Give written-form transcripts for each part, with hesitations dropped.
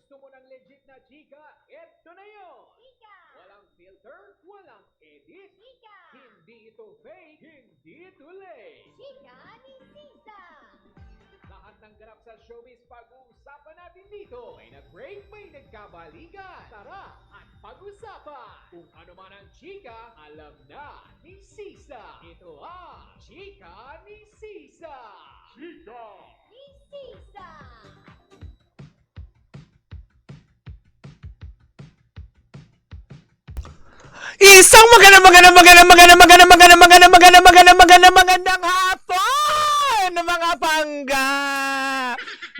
gusto mo ng legit na chika, eto na yun! Chika! Walang filter, walang edit. Chika! Hindi ito fake, hindi ito late. Chika ni Sisa! Lahat ng ganap sa showbiz pag-uusapan natin dito. May nag-break, may nagkabalikan. Tara at pag-usapan. Kung ano man ang chika, alam na ni Sisa. Ito ang Chika ni Sisa. Chika! Ni Sisa! Isang magandang hapon, mga pangga!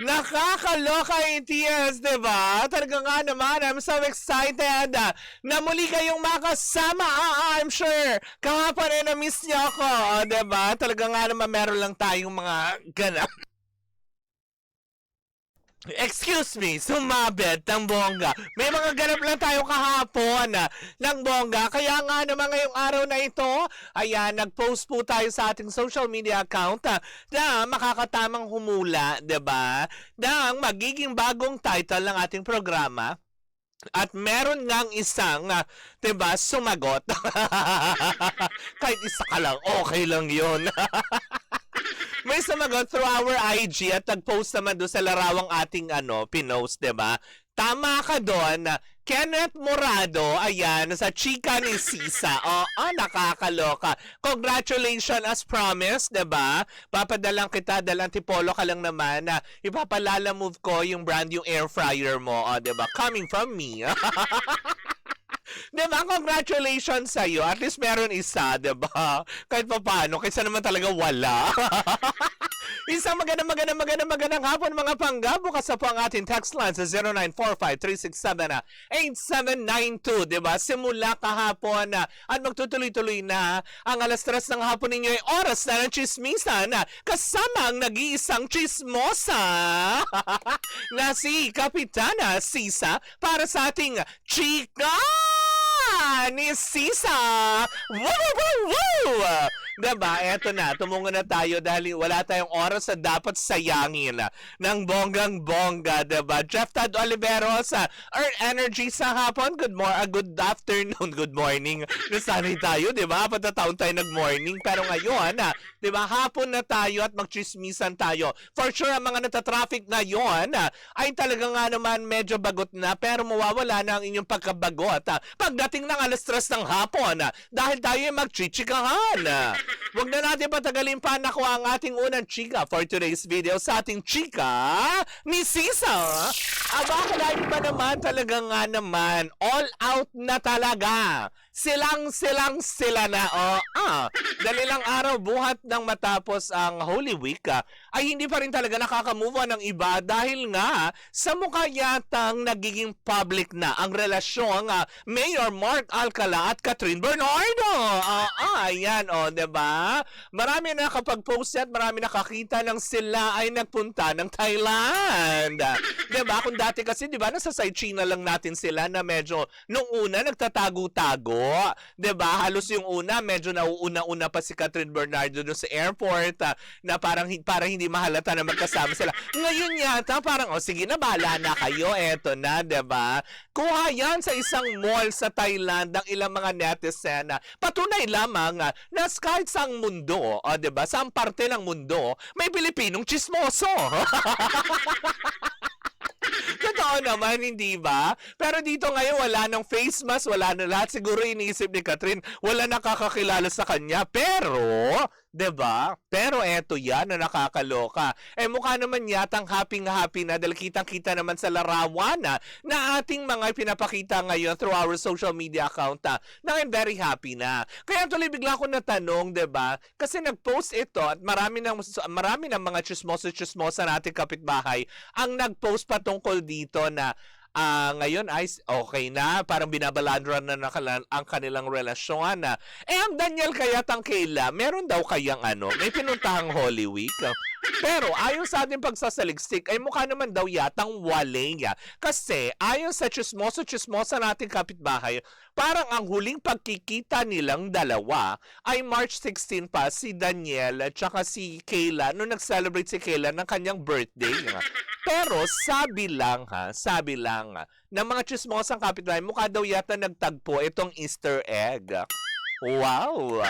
Nakakaloka yung TS, diba? Talaga nga naman, I'm so excited na muli kayong makasama. I'm sure kahapon ay na-miss niyo ako, diba? Talaga nga naman, meron lang tayong mga ganap. Excuse me, sumabit ng bongga. May mga ganap lang tayo kahapon ng bongga. Kaya nga naman ngayong araw na ito, ayan, nag-post po tayo sa ating social media account na makakatamang humula, diba? Na magiging bagong title ng ating programa. At meron ngang isang, diba, sumagot. Kahit isa ka lang, okay lang yun. May sumagot through our IG at nag-post naman doon sa larawang ating pinost, diba? Tama ka doon. Kenneth Morado, ayan, sa Chika ni Sisa. Nakakaloka. Congratulations as promised, diba? Papadalang kita, dalang tipolo ka lang naman. Ipapalala move ko yung brand yung air fryer mo, diba? Coming from me. Diba? Congratulations sa'yo. At least meron isa, diba? Kahit pa paano, kaysa naman talaga wala. Isang magandang hapon, mga pangga. Bukas na po ang ating text line sa 0945-367-8792. Diba? Simula kahapon at magtutuloy-tuloy na ang alas 3 ng hapon ninyo ay oras na ng chismisan kasama ang nag-iisang chismosa na si Kapitana Sisa para sa ating Chika ni Sisa. Woo! Diba? Eto na, tumungo na tayo dahil wala tayong oras na dapat sayangin ng bonggang-bongga, diba? Jeff Tad Oliveros, Earth Energy sa hapon. Good afternoon, good morning. Nasanay tayo, diba? Patataon tayo nag-morning. Pero ngayon, diba? Hapon na tayo at magchismisan tayo. For sure, ang mga natatraffic ngayon ay talaga nga naman medyo bagot na, pero mawawala na ang inyong pagkabagot pagdating ng alas 3 ng hapon dahil tayo ay magchichikahan. Huwag na natin patagalin pa. Nakuha ang ating unang chika for today's video sa ating Chika ni Sisa. Abakalain pa naman talaga nga naman. All out na talaga. Silang sila na. Dalilang araw buhat ng matapos ang Holy Week ay hindi pa rin talaga nakaka-move on ng iba dahil nga sa mukha yatang nagiging public na ang relasyon Mayor Mark Alcala at Catherine Bernardo. Ayan, diba? Marami na nakapag-post at marami nakakita ng sila ay nagpunta ng Thailand. Diba? Kung dati kasi, diba, nasa China lang natin sila na medyo nung una nagtatago-tago. Diba? Halos yung una, medyo nauuna-una pa si Catherine Bernardo doon sa airport na parang hindi mahalata na magkasama sila. Ngayon yata, parang, sige na, bahala na kayo. Eto na, diba? Kuha yan sa isang mall sa Thailand ng ilang mga netizen. Patunay lamang na kahit sa mundo, diba? Sa parte ng mundo, may Pilipinong chismoso. Totoo naman, hindi ba? Pero dito ngayon, wala nang face mask, wala na lahat. Siguro iniisip ni Catherine, wala nakakakilala sa kanya. Pero, diba? Pero eto yan na nakakaloka. Mukha naman yatang happy na dahil kitang-kita naman sa larawan na ating mga pinapakita ngayon through our social media account na I'm very happy na. Kaya tuloy bigla ko natanong, diba? Kasi nag-post ito at marami ng mga chismosa nating kapitbahay ang nag-post patungkol dito na ngayon ay okay na, parang binabalandran na ang kanilang relasyon. Ang Daniel kaya Tangkela, meron daw kayang may pinuntahang Holy Week. Pero ayon sa ating pagsasaliksik ay mukha naman daw yatang waleya. Kasi ayon sa chismosa nating kapitbahay, parang ang huling pagkikita nilang dalawa ay March 16 pa si Daniel at saka si Kayla nung nag-celebrate si Kayla ng kanyang birthday. Pero sabi lang ng mga chismosang kapitbahay, mukha daw yata nagtagpo itong Easter egg. Wow!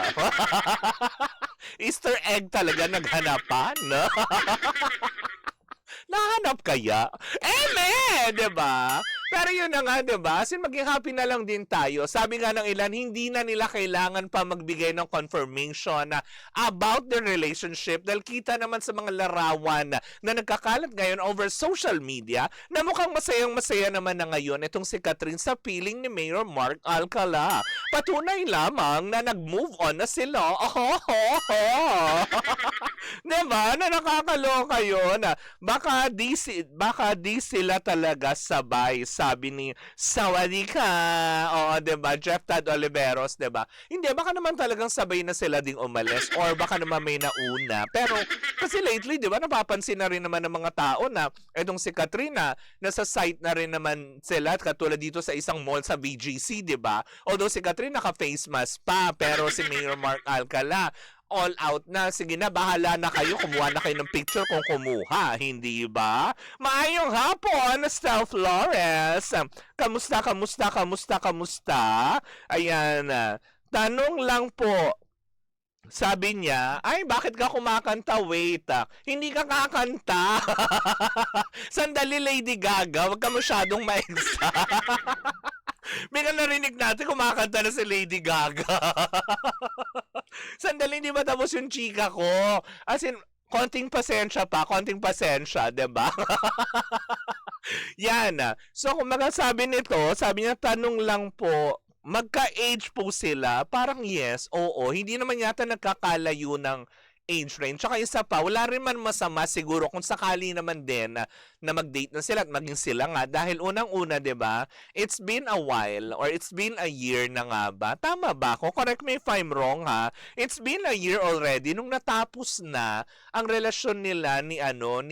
Easter egg talaga naghanapan, no? Nahanap kaya? Diba? Pero yun na nga, diba? Kasi maging happy na lang din tayo. Sabi nga ng ilan, hindi na nila kailangan pa magbigay ng confirmation about the relationship dahil kita naman sa mga larawan na nagkakalat ngayon over social media na mukhang masayang-masaya naman na ngayon itong si Catherine sa piling ni Mayor Mark Alcala. Patunay lamang na nag-move on na sila. Diba? Na nakakaloka yun. Baka di sila talaga sabay, sabi ni Sawadika. Oo, diba? Jeff Tad Oliveros, diba? Hindi, baka naman talagang sabay na sila ding umalis or baka naman may nauna. Pero kasi lately, diba, napapansin na rin naman ng mga tao na etong si Katrina, nasa site na rin naman sila katulad dito sa isang mall sa BGC, diba? Although si Katrina naka-face mask pa, pero si Mayor Mark Alcala, all out na. Sige na, bahala na kayo. Kumuha na kayo ng picture kung kumuha. Hindi ba? Maayong hapon, Steph Flores. Kamusta? Ayan. Tanong lang po. Sabi niya, ay, bakit ka kumakanta? Wait, hindi ka kakanta. Sandali, Lady Gaga. Huwag ka masyadong maigsa. Bigla narinig natin kumakanta na si Lady Gaga. Sandali, hindi ba tapos yung chika ko? As in, konting pasensya, diba? Yan. So, kung magasabi nito, sabi niya, tanong lang po, magka-age po sila? Parang yes, oo. Hindi naman yata nagkakalayo ng age range. Tsaka isa pa, wala rin man masama siguro kung sakali naman din na mag-date na sila at maging sila nga. Dahil unang-una, diba, it's been a while or it's been a year na nga ba? Tama ba ako? Correct me if I'm wrong, ha? It's been a year already nung natapos na ang relasyon nila ni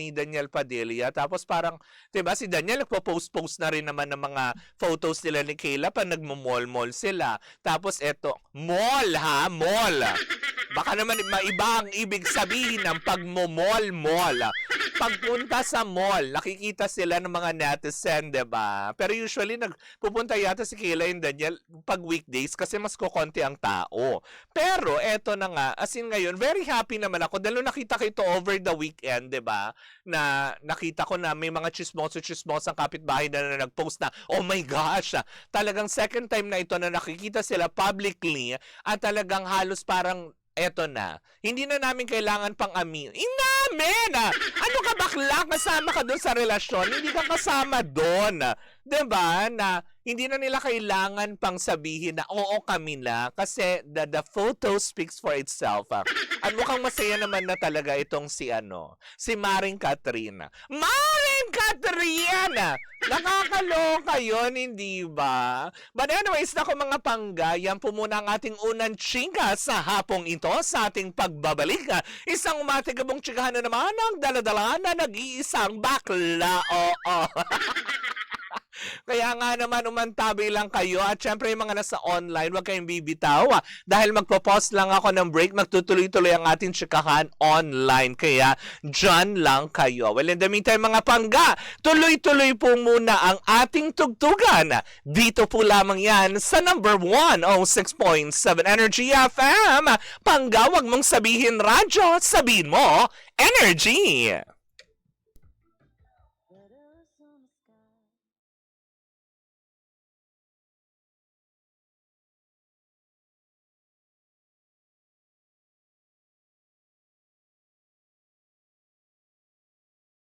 Daniel Padilla. Tapos parang, diba, si Daniel nagpo-post na rin naman ng mga photos nila ni Kayla pa nagmo-mall sila. Tapos eto, mall. Baka naman maiba ang ibig sabihin ng pagmo-mall. Pagpunta sa mall, nakikita sila ng mga netizen, diba? Pero usually, nagpupunta yata si Kayla and Daniel pag weekdays kasi mas kukonti ang tao. Pero, eto na nga, as in ngayon, very happy naman ako dahil nakita ko ito over the weekend, diba? Na nakita ko na may mga chismoso ang kapitbahay na nag-post na, oh my gosh, talagang second time na ito na nakikita sila publicly at talagang halos parang eto na. Hindi na namin kailangan pang amin. Inamin! Ano ka bakla? Kasama ka doon sa relasyon. Hindi ka kasama doon. Diba? Na hindi na nila kailangan pang sabihin na oo kami na kasi the photo speaks for itself. At mukhang masaya naman na talaga itong si Maring Catherine. Maring Catherine! Nakakaloka yun, hindi ba? But anyways, nako mga pangga, yan po muna ang ating unang chika sa hapong ito sa ating pagbabalik. Isang umatigabong chikahan na naman ang daladala na nag-iisang bakla. Oo. Kaya nga naman umantabi lang kayo at syempre yung mga nasa online, huwag kayong bibitaw dahil magpo-pause lang ako ng break, magtutuloy-tuloy ang ating chikahan online. Kaya dyan lang kayo. Well, in the meantime mga pangga, tuloy-tuloy po muna ang ating tugtugan. Dito po lamang yan sa number 106.7 Energy FM. Pangga, wag mong sabihin radyo, sabihin mo Energy!